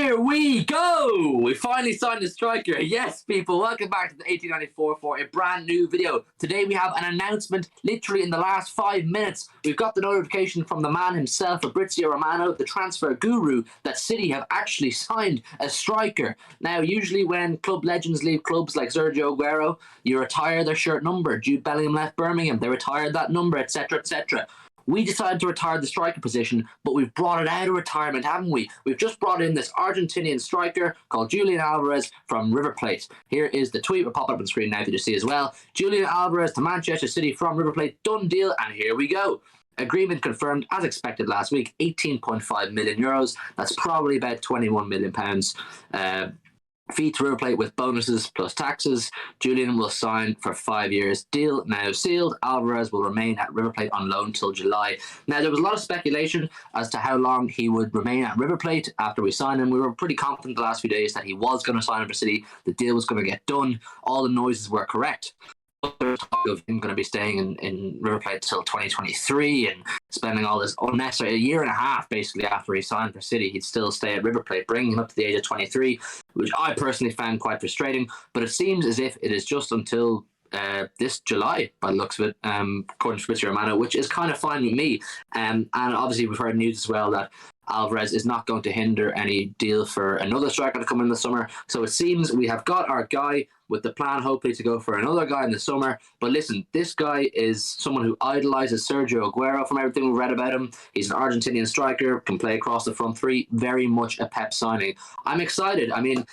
Here we go! We finally signed a striker. Yes, people, welcome back to the 1894 for a brand new video. Today we have an announcement literally in the last 5 minutes. We've got the notification from the man himself, Fabrizio Romano, the transfer guru, that City have actually signed a striker. Now, usually when club legends leave clubs like Sergio Aguero, you retire their shirt number. Jude Bellingham left Birmingham, they retired that number, etc., etc. We decided to retire the striker position, but we've brought it out of retirement, haven't we? We've just brought in this Argentinian striker called Julian Alvarez from River Plate. Here is the tweet. We'll pop it up on the screen now for you to see as well. Julian Alvarez to Manchester City from River Plate. Done deal, and here we go. Agreement confirmed as expected last week, €18.5 million. That's probably about £21 million. Fee to River Plate with bonuses plus taxes. Julian will sign for 5 years. Deal now sealed. Alvarez will remain at River Plate on loan till July. Now, there was a lot of speculation as to how long he would remain at River Plate after we signed him. We were pretty confident the last few days that he was going to sign for City. The deal was going to get done. All the noises were correct. There's talk of him going to be staying in River Plate till 2023 and spending all this unnecessary, a year and a half basically after he signed for City, he'd still stay at River Plate, bringing him up to the age of 23, which I personally found quite frustrating. But it seems as if it is just until this July, by the looks of it, according to Fabrizio Romano, which is kind of fine with me. And obviously we've heard news as well that Alvarez is not going to hinder any deal for another striker to come in the summer. So it seems we have got our guy, with the plan hopefully to go for another guy in the summer. But listen, this guy is someone who idolises Sergio Aguero from everything we've read about him. He's an Argentinian striker, can play across the front three, very much a Pep signing. I'm excited. I mean,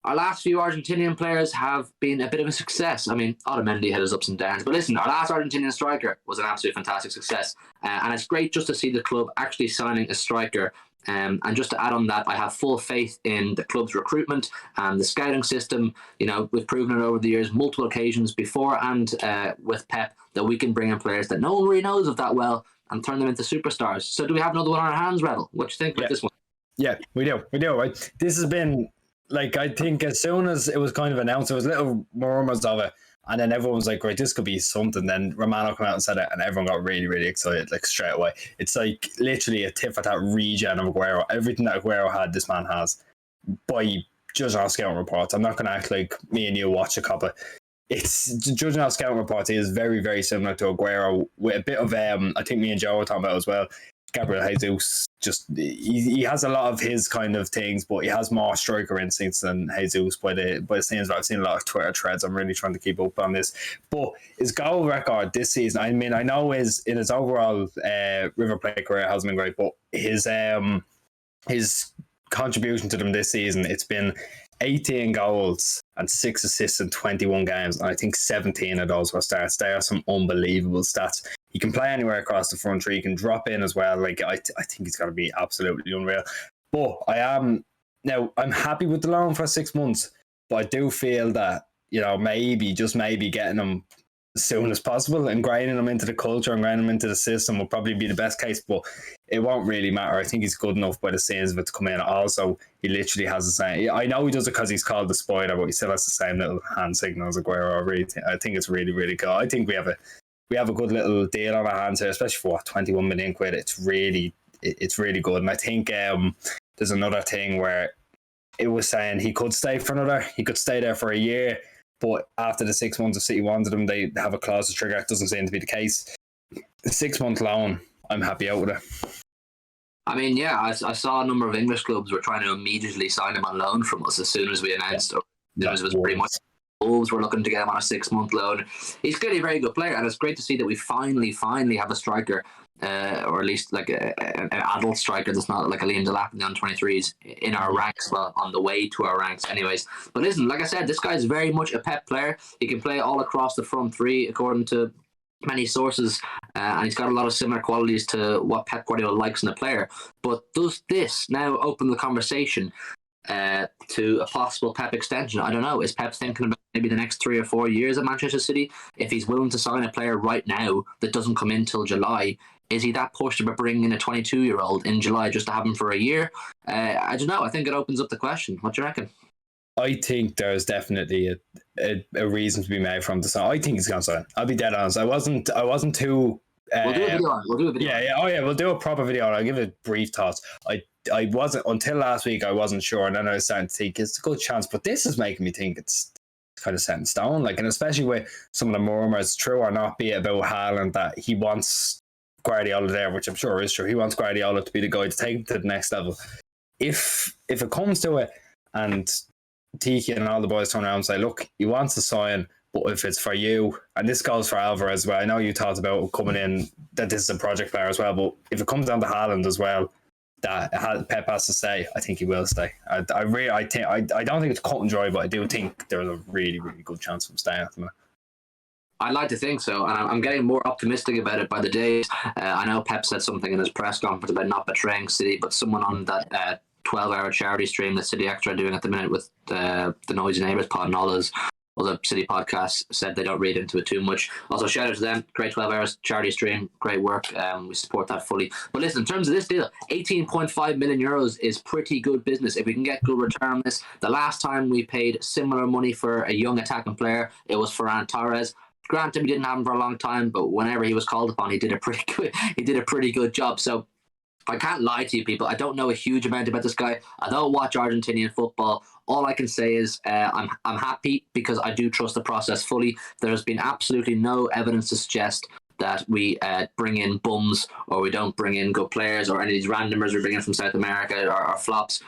our last few Argentinian players have been a bit of a success. I mean, Otamendi had his ups and downs. But listen, our last Argentinian striker was an absolute fantastic success. And it's great just to see the club actually signing a striker. And just to add on that, I have full faith in the club's recruitment and the scouting system. You know, we've proven it over the years, multiple occasions before and with Pep, that we can bring in players that no one really knows of that well and turn them into superstars. So do we have another one on our hands, Rebel? What do you think about this one? Yeah, we do. Right? This has been, like, I think as soon as it was kind of announced, there was little murmurs of it. And then everyone was like, right, this could be something. Then Romano came out and said it, and everyone got really, really excited, like, straight away. It's like literally a tit for tat regen of Aguero. Everything that Aguero had, this man has, by judging our scouting reports. I'm not going to act like me and you watch a couple. It's judging our scouting reports is very, very similar to Aguero, with a bit of, I think me and Joe were talking about as well, Gabriel Jesus. Just he has a lot of his kind of things, but he has more striker instincts than Jesus by the scenes that I've seen a lot of Twitter threads. I'm really trying to keep up on this. But his goal record this season, I mean, I know his overall River Plate career hasn't been great, but his contribution to them this season, it's been 18 goals and 6 assists in 21 games, and I think 17 of those were starts. They are some unbelievable stats. He can play anywhere across the front three. He can drop in as well. Like I think he's going to be absolutely unreal. But I'm happy with the loan for 6 months. But I do feel that, you know, maybe getting him as soon as possible and grinding him into the culture and grinding him into the system will probably be the best case. But it won't really matter. I think he's good enough by the scenes of it to come in. Also, he literally has the same. I know he does it because he's called the Spider, but he still has the same little hand signal as Aguero. I think it's really, really cool. I think we have a good little deal on our hands here, especially for what, 21 million quid. It's really good. And I think there's another thing where it was saying he could stay there for a year, but after the 6 months, if City wanted him, they have a clause to trigger. It doesn't seem to be the case. The 6 month loan, I'm happy out with it. I mean, yeah, I saw a number of English clubs were trying to immediately sign him on loan from us as soon as we announced it. It was pretty much Wolves were looking to get him on a 6 month loan. He's clearly a very good player, and it's great to see that we finally have a striker, or at least like an adult striker that's not like a Liam Delap in the under-23s in our ranks, well, on the way to our ranks anyways. But listen, like I said, this guy is very much a Pep player. He can play all across the front three according to many sources, and he's got a lot of similar qualities to what Pep Guardiola likes in a player. But does this now open the conversation to a possible Pep extension? I don't know. Is Pep thinking about maybe the next 3 or 4 years at Manchester City? If he's willing to sign a player right now that doesn't come in till July, is he that pushed about bringing in a 22-year-old in July just to have him for a year? I don't know. I think it opens up the question. What do you reckon? I think there's definitely a reason to be made from the sign. I think he's going to sign. I'll be dead honest. I wasn't too We'll do a video on it. We'll do a video. Yeah, yeah. Oh, yeah. We'll do a proper video. And I'll give it brief thoughts. I wasn't until last week. I wasn't sure, and then I was starting to think it's a good chance. But this is making me think it's kind of set in stone. Like, and especially with some of the murmurs, true or not, be it about Haaland, that he wants Guardiola there, which I'm sure is true. He wants Guardiola to be the guy to take him to the next level. If it comes to it, and Tiki and all the boys turn around and say, look, he wants to sign, but if it's for you, and this goes for Alvarez as well, I know you talked about coming in, that this is a project player as well, but if it comes down to Haaland as well, that Pep has to stay, I think he will stay. I don't think it's cut and dry, but I do think there's a really, really good chance of him staying at the minute. I'd like to think so, and I'm getting more optimistic about it by the day. I know Pep said something in his press conference about not betraying City, but someone on that 12-hour charity stream that City Extra are doing at the minute with the Noisy Neighbours pod and all those other City podcasts said they don't read into it too much. Also, shout out to them. Great 12 hours charity stream. Great work. We support that fully. But listen, in terms of this deal, 18.5 million euros is pretty good business. If we can get good return on this, the last time we paid similar money for a young attacking player, it was Ferran Torres. Granted, we didn't have him for a long time, but whenever he was called upon, he did a pretty good job. So I can't lie to you people. I don't know a huge amount about this guy. I don't watch Argentinian football. All I can say is I'm happy because I do trust the process fully. There has been absolutely no evidence to suggest that we bring in bums or we don't bring in good players or any of these randomers we bring in from South America or flops.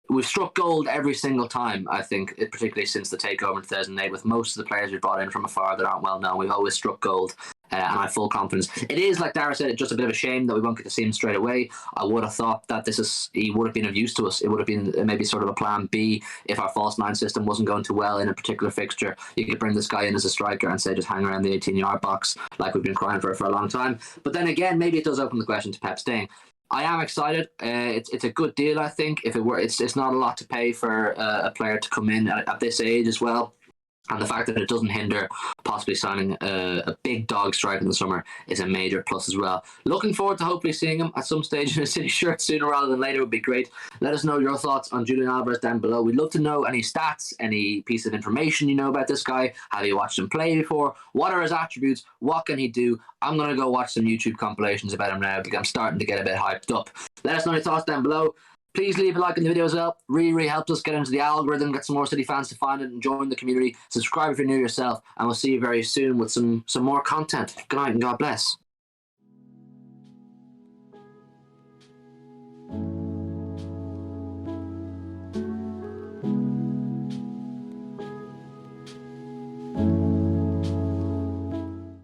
We've struck gold every single time, I think, particularly since the takeover in 2008, with most of the players we brought in from afar that aren't well known. We've always struck gold, and I have full confidence. It is, like Dara said, just a bit of a shame that we won't get to see him straight away. I would have thought that he would have been of use to us. It would have been maybe sort of a plan B if our false nine system wasn't going too well in a particular fixture. You could bring this guy in as a striker and say just hang around the 18-yard box like we've been crying for a long time. But then again, maybe it does open the question to Pep staying. I am excited. It's a good deal, I think. If it were, it's not a lot to pay for a player to come in at this age as well. And the fact that it doesn't hinder possibly signing a big dog striker in the summer is a major plus as well. Looking forward to hopefully seeing him at some stage in a City shirt sooner rather than later would be great. Let us know your thoughts on Julian Alvarez down below. We'd love to know any stats, any piece of information you know about this guy. Have you watched him play before? What are his attributes? What can he do? I'm going to go watch some YouTube compilations about him now because I'm starting to get a bit hyped up. Let us know your thoughts down below. Please leave a like on the video as well. Really, really helps us get into the algorithm, get some more City fans to find it and join the community. Subscribe if you're new yourself, and we'll see you very soon with some more content. Good night and God bless.